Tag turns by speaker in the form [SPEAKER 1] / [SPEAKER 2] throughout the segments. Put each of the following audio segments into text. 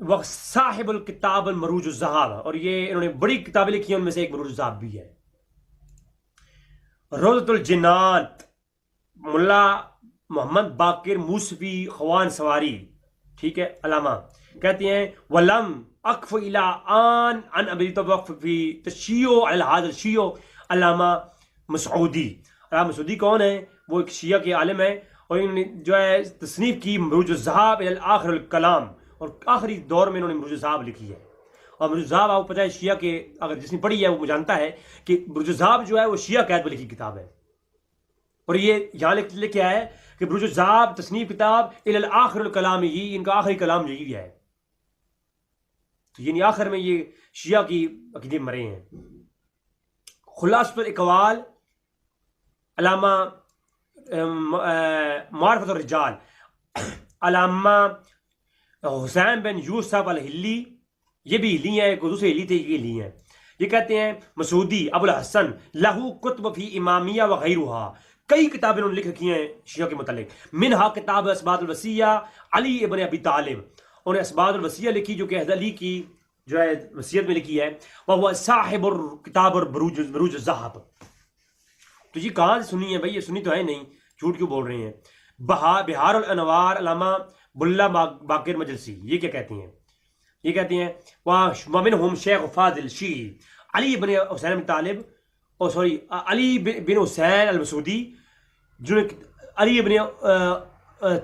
[SPEAKER 1] وہ صاحب الکتاب المروج الذہاب، اور یہ انہوں نے بڑی کتابیں لکھی ہیں، ان میں سے ایک مروج الذہاب بھی ہے۔ روضۃ الجنات ملا محمد باقر موسوی خوان سواری، ٹھیک ہے، علامہ کہتے ہیں ولم اقف الى آن ان ابی وقف فی تشیع علی هذا الشیع علامہ مسعودی۔ علامہ مسعودی کون ہے؟ وہ ایک شیعہ کے عالم ہیں، اور انہوں نے جو ہے تصنیف کی مروج الذہاب الی آخر الکلام، اور آخری دور میں انہوں نے مروج الذہاب لکھی ہے۔ اور مروج الذہاب آپ کو پتہ ہے شیعہ کے، اگر جس نے پڑھی ہے وہ جانتا ہے کہ مروج الذہاب جو ہے وہ شیعہ قید پر لکھی کتاب ہے، اور یہ یہاں لکھا ہے کہ مروج الذہاب تصنیف کتاب الی آخر الکلام، یہ ان کا آخری کلام یہی ہے، تو یعنی آخر میں یہ شیعہ کی عقیدے مرے ہیں۔ خلاصۃ الاقوال علامہ معرفت الرجال علامہ حسین بن یوسف الہلی، یہ بھی ہلی ہیں، ایک دوسرے ہلی تھے، یہ ہلی ہیں۔ یہ کہتے ہیں مسعودی ابو الحسن لہو کتب فی امامیہ وغیرہا، کئی کتابیں انہوں نے لکھ رکھی ہیں شیعہ کے متعلق، منہا کتاب اسباط الوصیہ علی ابن ابی طالب، انہوں نے اسباط الوصیہ لکھی جو کہ حضرت علی کی جو ہے وصیت میں لکھی ہے، وہ صاحب کتاب مروج الذہاب۔ تو یہ کہاں سے سنی ہے بھائی؟ یہ سنی تو ہے نہیں، جھوٹ کیوں بول رہے ہیں؟ بہار الانوار علامہ بلّہ باقر مجلسی، یہ کیا کہتے ہیں؟ یہ کہتے ہیں ومنہم شیخ فاضل شیعی علی بن حسین بن طالب، علی بن حسین المسعودی، جنہوں نے علی بن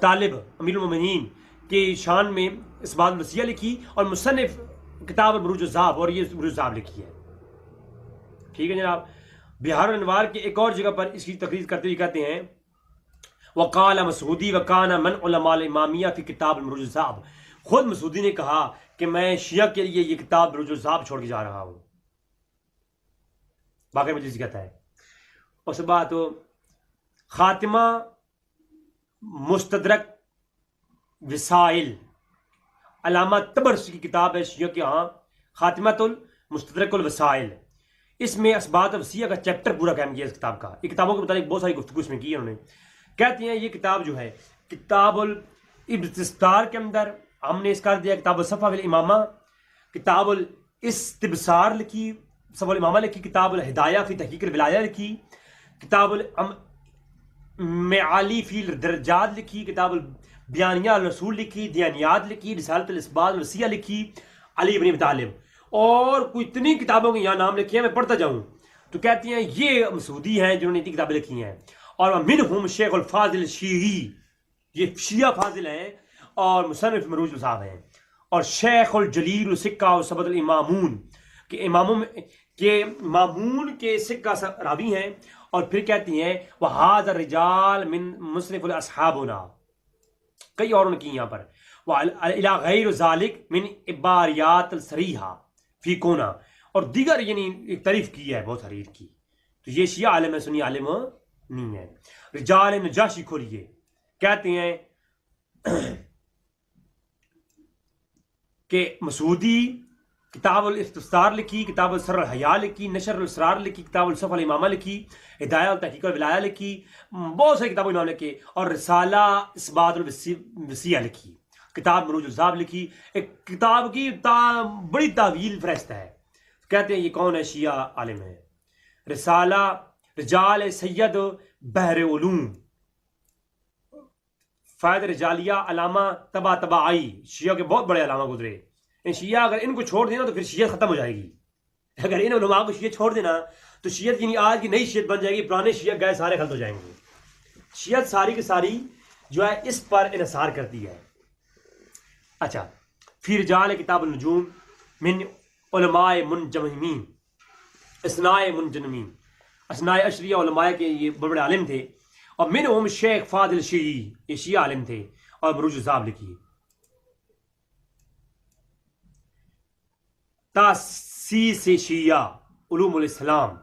[SPEAKER 1] طالب امیر المومنین کے شان میں اسباط الوصیہ لکھی، اور مصنف کتاب مروج الذہاب، اور یہ مروج الذہاب لکھی ہے، ٹھیک ہے جناب۔ بہار الانوار کے ایک اور جگہ پر اس کی تقریر کرتے ہوئے کہتے ہیں وقال مسعودی وکان من علماء الامامیہ فی کتاب مروج الذہاب، خود مسعودی نے کہا کہ میں شیعہ کے لیے یہ کتاب مروج الذہاب چھوڑ کے جا رہا ہوں، باقی مجلسی کہتا ہے۔ اس بات خاتمہ مستدرک وسائل علامہ طبرسی کی کتاب ہے شیعہ کے ہاں، خاتمۃ المستدرک الوسائل، اس میں اسباط الوصیہ کا چیپٹر پورا قائم کیا اس کتاب کا۔ یہ کتابوں کے متعلق بہت ساری گفتگو اس میں کی ہے انہوں نے۔ کہتے ہیں یہ کتاب جو ہے کتاب الابتستار کے اندر ہم نے اس کا دیا کتاب الصفا فی الامامہ، کتاب الاستبصار لکھی، صفا الامامہ لکھی، کتاب الہدایہ فی تحقیق الولایہ لکھی، کتاب المعالی فی الدرجات لکھی، کتاب البیانیہ الرسول لکھی، دیانیات لکھی، رسالۃ الاسباط الوصیہ لکھی، علی بن ابی طالب، اور کوئی اتنی کتابوں کے یہاں نام لکھے ہیں، میں پڑھتا جاؤں تو کہتی ہیں یہ مسعودی ہیں جنہوں نے اتنی کتابیں لکھی ہیں۔ اور منہم شیخ الفاضل شیعی، یہ شیعہ فاضل ہیں اور مصنف مروج الذہاب ہیں، اور شیخ الجلیل سکہ و ثبت الامامون کہ اماموں کے مامون کے سکہ راوی ہیں، اور پھر کہتی ہیں وہذا الرجال من مصنف الاصحابنا، کئی اور نے کی یہاں پر، وَإِلَى غَيْرُ ذَلِكَ مِنْ عباریات الصریحہ فی کونا، اور دیگر یعنی ایک تعریف کی ہے بہت حریر کی۔ تو یہ شیعہ عالم ہے، سنی عالم نہیں ہے۔ رجال نجاشی کھولیے، کہتے ہیں کہ مسعودی کتاب الاستبصار لکھی، کتاب السر الحیا لکھی، نشر الاسرار لکھی، کتاب الصفا الامامہ لکھی، ہدایہ التحقیق الولایہ لکھی، بہت ساری کتابوں انہوں نے لکھی، اور رسالہ اسباط الوصیہ لکھی، کتاب مروج الذہاب لکھی، ایک کتاب کی بڑی طویل فہرست ہے۔ کہتے ہیں یہ کون ہے؟ شیعہ عالم ہے۔ رسالہ رجال سید بحر علوم، فائد رجالیہ علامہ طباطبائی، شیعہ کے بہت بڑے علامہ گزرے۔ شیعہ اگر ان کو چھوڑ دینا تو پھر شیعت ختم ہو جائے گی، اگر ان علماء کو شیعت چھوڑ دینا تو شیعت یعنی آج کی نئی شیعت بن جائے گی، پرانے شیعہ گئے سارے ختم ہو جائیں گے۔ شیعت ساری کی ساری جو ہے اس پر انحصار کرتی ہے۔ اچھا، فی رجال کتاب النجوم من علماء منجمین، اثناء منجمین، اثناء عشریہ علماء کے یہ بڑے بڑے عالم تھے، اور منہم شیخ فاضل شیعی، یہ شیعہ عالم تھے، اور مروج الذہاب لکھی۔ تاسیس شیعہ علوم الاسلام،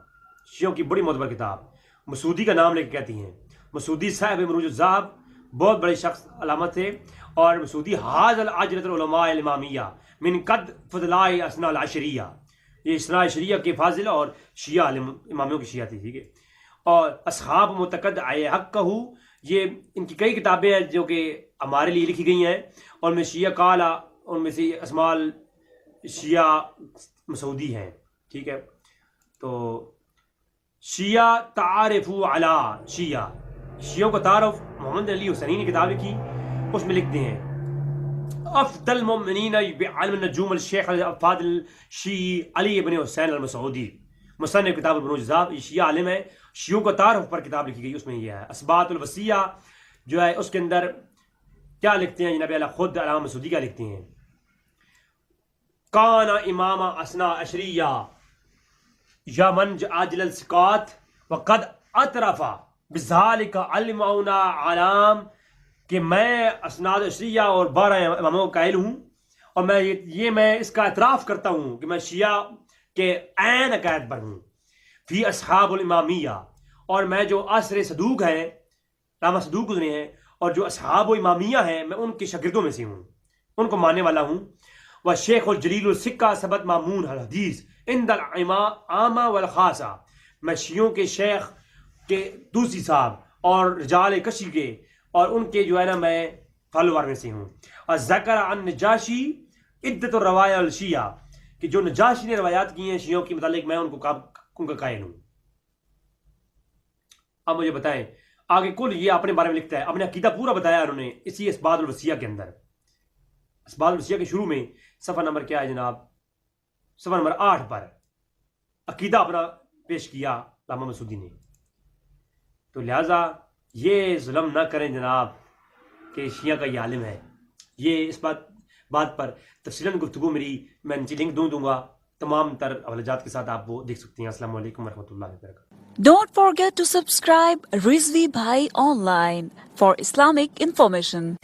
[SPEAKER 1] شیعوں کی بڑی معتبر کتاب، مسعودی کا نام لے کے کہتی ہیں۔ مسعودی صاحب مروج الذہاب بہت بڑے شخص علامت تھے، اور مسعودی حاض العجرۃ العلماء الامامیہ من قد فضلاء اثنا العشریہ، یہ اثنا عشریہ کے فاضل اور شیعہ عالم امامیوں کی شیعہ تھی، ٹھیک ہے۔ اور اصحاب معتقد حق کہو، یہ ان کی کئی کتابیں ہیں جو کہ ہمارے لیے لکھی گئی ہیں، اور میں شیعہ قال ان میں سے اسمال شیعہ مسعودی ہیں. ٹھیک ہے. تو شیعہ تعارف علی شیعہ، شیعوں کا تعارف محمد علی حسینی نے کتاب لکھی، اس میں لکھتے ہیں افضل المؤمنین بعلم النجوم الشیخ الفاضل شیعی علی ابن حسین المسعودی، مصنف کتاب البنو جزاب. یہ شیعہ عالم ہے، شیعوں کا تعارف پر کتاب لکھی گئی، اس میں یہ ہے. اسبات الوسیہ جو ہے اس کے اندر کیا لکھتے ہیں جناب اعلیٰ خود علامہ مسعودی کیا لکھتے ہیں؟ کان امام اثنا عشریہ یا من عاجل الثقات وقد اطرف بذالک علمونا علام، کہ میں اسناد عشریہ اور 12 اماموں کا قائل ہوں، اور میں اس کا اعتراف کرتا ہوں کہ میں شیعہ کے عین عقائد پر ہوں. فی اصحاب الامامیہ، اور میں جو عصر صدوق ہے، علامہ صدوق گزرے ہیں، اور جو اصحاب و امامیہ ہیں میں ان کے شاگردوں میں سے ہوں، ان کو ماننے والا ہوں. و شیخ الجلیل السکہ ثبت مامون الحدیث عند العامہ والخاصہ، میں شیعوں کے شیخ کے دوسری صاحب اور رجال کشی کے اور ان کے جو ہے نا میں فالوور میں سے ہوں. اور ذکر عن نجاشی عدت الروایہ الشیعہ، کہ جو نجاشی نے روایات کی ہیں شیعوں کے متعلق میں ان کا قائل ہوں. اب مجھے بتائیں آگے کل یہ اپنے بارے میں لکھتا ہے، اپنے عقیدہ پورا بتایا انہوں نے اسی اسبات الوسیہ کے اندر. اسبات الوسیہ کے شروع میں صفحہ نمبر کیا ہے جناب؟ صفحہ نمبر 8 پر عقیدہ اپنا پیش کیا علامہ مسعودی نے. تو لہٰذا یہ ظلم نہ کریں جناب کہ شیعہ کا یہ عالم ہے. یہ اس بات پر تفصیلاً گفتگو میری میں نیچے لنک دوں گا، تمام تر حوالہ جات کے ساتھ آپ وہ دیکھ سکتے ہیں. السلام علیکم ورحمۃ اللہ وبرکاتہ.
[SPEAKER 2] Don't forget to subscribe Rizvi Bhai Online for Islamic information.